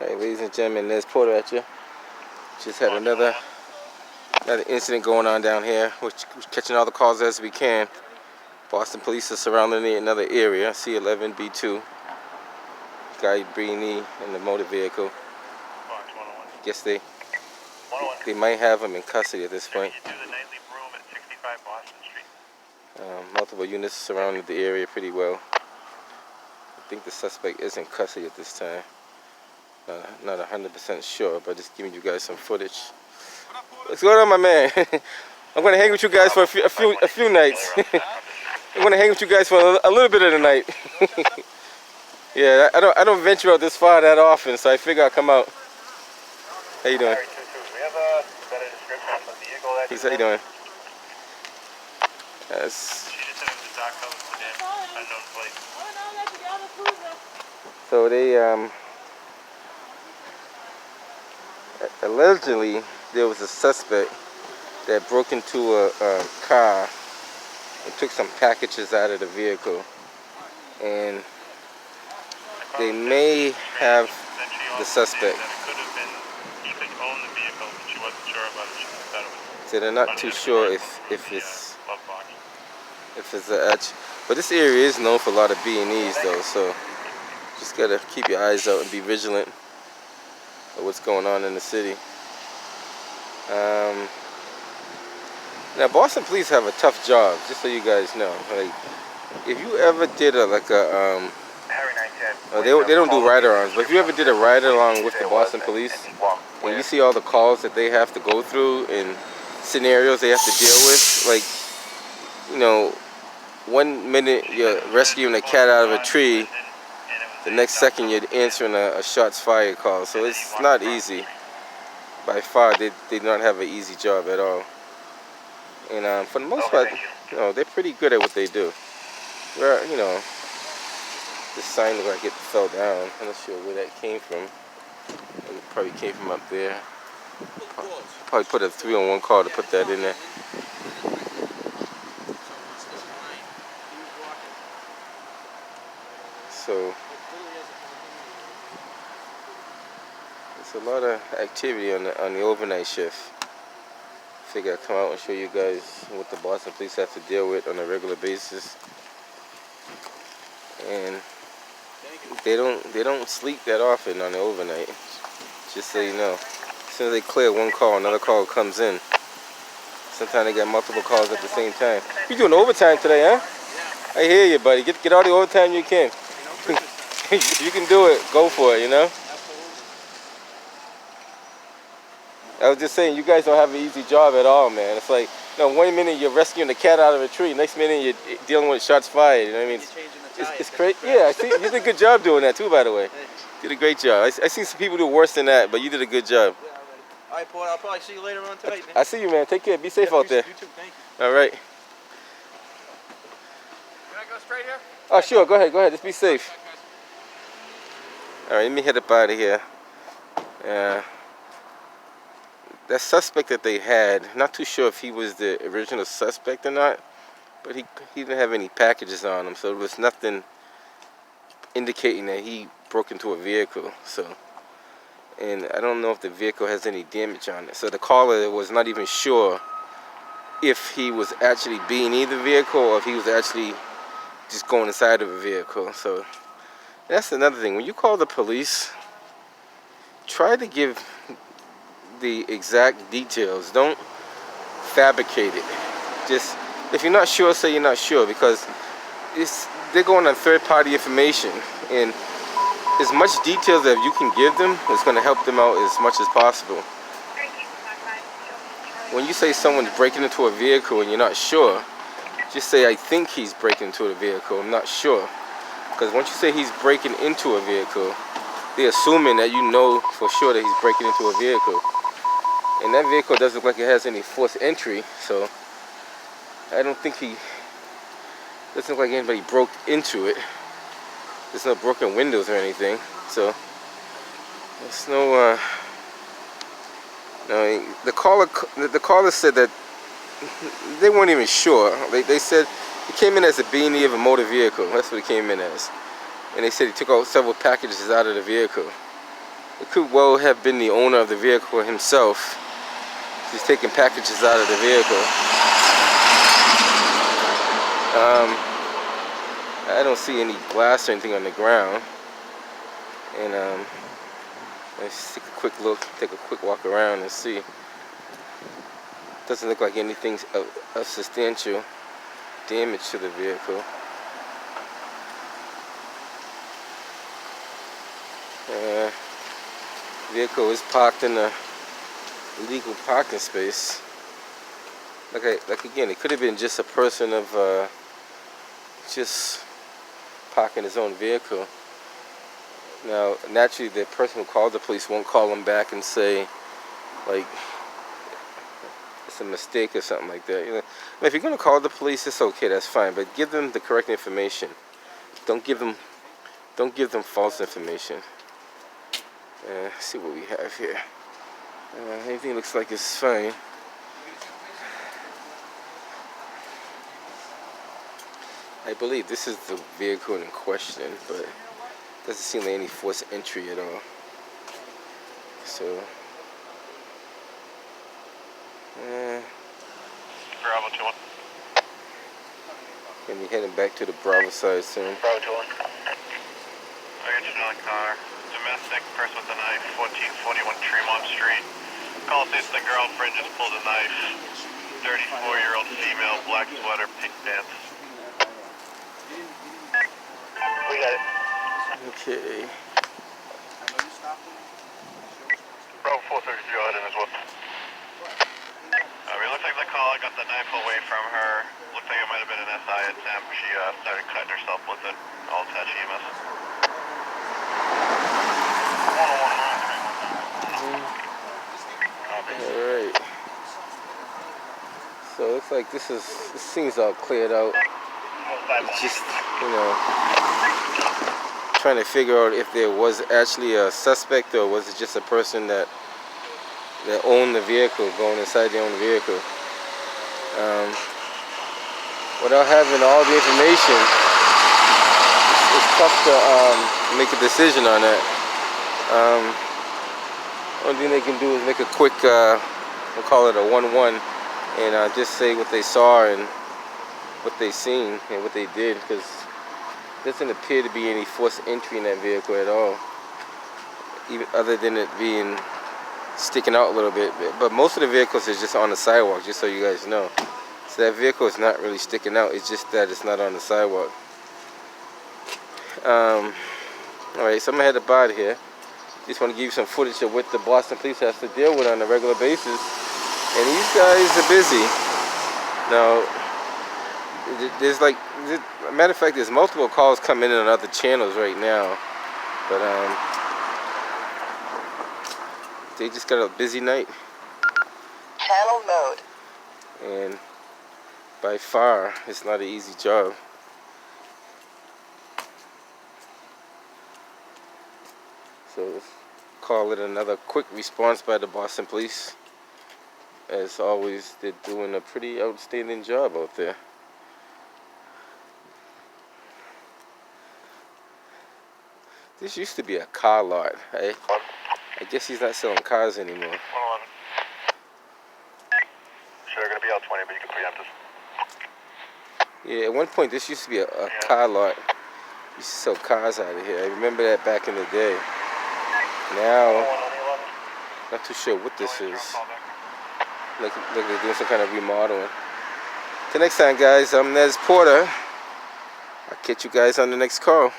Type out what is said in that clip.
Alright, ladies and gentlemen, there's Porter at you. Just had another incident going on down here. We're catching all the calls as we can. Boston police are surrounding another area, C11B2. Guy Beanie in the motor vehicle. Guess they might have him in custody at this point. Multiple units surrounding the area pretty well. I think the suspect is in custody at this time. Not 100% sure, but just giving you guys some footage. What's going on, my man? I'm gonna hang with you guys for a few nights. I'm gonna hang with you guys for a little bit of the night. Yeah, I don't venture out this far that often, so I figure I'll come out. How you doing? We have a better description of the vehicle that How you doing? Yes. She just said it was a dark color sedan, unknown plate. So they allegedly there was a suspect that broke into a car and took some packages out of the vehicle, and they may have the suspect. So they're not too sure if it's a but this area is known for a lot of B&Es though, so just gotta keep your eyes out and be vigilant of what's going on in the city. Now Boston police have a tough job, just so you guys know. Like, if you ever did they don't do ride-alongs, but if you ever did a ride-along with the Boston police, and you see all the calls that they have to go through and scenarios they have to deal with, like, you know, 1 minute you're rescuing a cat out of a tree, the next second you're answering a shots fired call. So it's not easy. By far, they do not have an easy job at all. And for the most part, you know, they're pretty good at what they do. Where, you know, this sign looks like it fell down. I'm not sure where that came from. It probably came from up there. Probably put a 311 call to put that in there. So there's a lot of activity on the overnight shift. Figure I'd come out and show you guys what the Boston police have to deal with on a regular basis. And they don't sleep that often on the overnight. Just so you know. As soon as they clear one call, another call comes in. Sometimes they get multiple calls at the same time. You're doing overtime today, huh? I hear you, buddy. Get all the overtime you can. You can do it. Go for it, you know? I was just saying, you guys don't have an easy job at all, man. It's like, you know, 1 minute you're rescuing a cat out of a tree, next minute you're dealing with shots fired. You know what I mean? It's crazy. Yeah, I see. You did a good job doing that too, by the way. You did a great job. I seen some people do worse than that, but you did a good job. All right, Paul. I'll probably see you later on tonight, man. I see you, man. Take care. Be safe out there. You too. Thank you. All right. Can I go straight here? Oh, sure. Go ahead. Just be safe. All right. Let me head up out of here. That suspect that they had, not too sure if he was the original suspect or not, but he didn't have any packages on him, so there was nothing indicating that he broke into a vehicle. So, and I don't know if the vehicle has any damage on it. So the caller was not even sure if he was actually being in the vehicle or if he was actually just going inside of a vehicle. So that's another thing. When you call the police, try to give the exact details. Don't fabricate it. Just, if you're not sure, say you're not sure, because they're going on third-party information, and as much details that you can give them is going to help them out as much as possible. When you say someone's breaking into a vehicle and you're not sure, just say, I think he's breaking into a vehicle, I'm not sure. Because once you say he's breaking into a vehicle, they're assuming that you know for sure that he's breaking into a vehicle. And that vehicle doesn't look like it has any forced entry, so I don't think doesn't look like anybody broke into it. There's no broken windows or anything, so there's no. The caller said that they weren't even sure. They said he came in as a beanie of a motor vehicle. That's what he came in as, and they said he took out several packages out of the vehicle. It could well have been the owner of the vehicle himself. He's taking packages out of the vehicle. I don't see any glass or anything on the ground. And let's take a quick look, take a quick walk around and see. Doesn't look like anything of substantial damage to the vehicle. Vehicle is parked in a legal parking space. Like again, it could have been just a person of just parking his own vehicle. Now, naturally, the person who called the police won't call them back and say, like, it's a mistake or something like that. You know, if you're gonna call the police, it's okay, that's fine, but give them the correct information. Don't give them false information. Let's see what we have here. Everything looks like it's fine. I believe this is the vehicle in question, but it doesn't seem like any forced entry at all. So, Bravo 2-1. gonna be heading back to the Bravo side soon. Bravo 2-1. I got you another car. Domestic, person with a knife, 1441 Tremont Street. Call says the girlfriend just pulled a knife. 34-year-old female, black sweater, pink pants. We got it. Okay. Bravo 433, go ahead and as well. It looks like the caller got the knife away from her. Looks like it might have been an SI attempt. She started cutting herself with it. All attached EMS. Alright. So it looks like this seems all cleared out. It's just, you know, trying to figure out if there was actually a suspect or was it just a person that owned the vehicle, going inside their own vehicle. Without having all the information, it's tough to make a decision on that. Only thing they can do is make a quick, we'll call it a 1-1, and just say what they saw and what they seen and what they did, because there doesn't appear to be any forced entry in that vehicle at all, even other than it being sticking out a little bit. But most of the vehicles is just on the sidewalk, just so you guys know. So that vehicle is not really sticking out, it's just that it's not on the sidewalk. Alright, so I'm gonna head up out of here. Just want to give you some footage of what the Boston police has to deal with on a regular basis. And these guys are busy. Now, there's like, matter of fact, there's multiple calls coming in on other channels right now. But they just got a busy night. Channel mode. And by far, it's not an easy job. So let's call it another quick response by the Boston police. As always, they're doing a pretty outstanding job out there. This used to be a car lot. I guess he's not selling cars anymore. 111. Sure, gonna be out 20, but you can preempt us. Yeah, at one point this used to be a car lot. Used to sell cars out of here. I remember that back in the day. Now, not too sure what this is. Like they're doing some kind of remodeling. Till next time, guys, I'm Nez Porter. I'll catch you guys on the next call.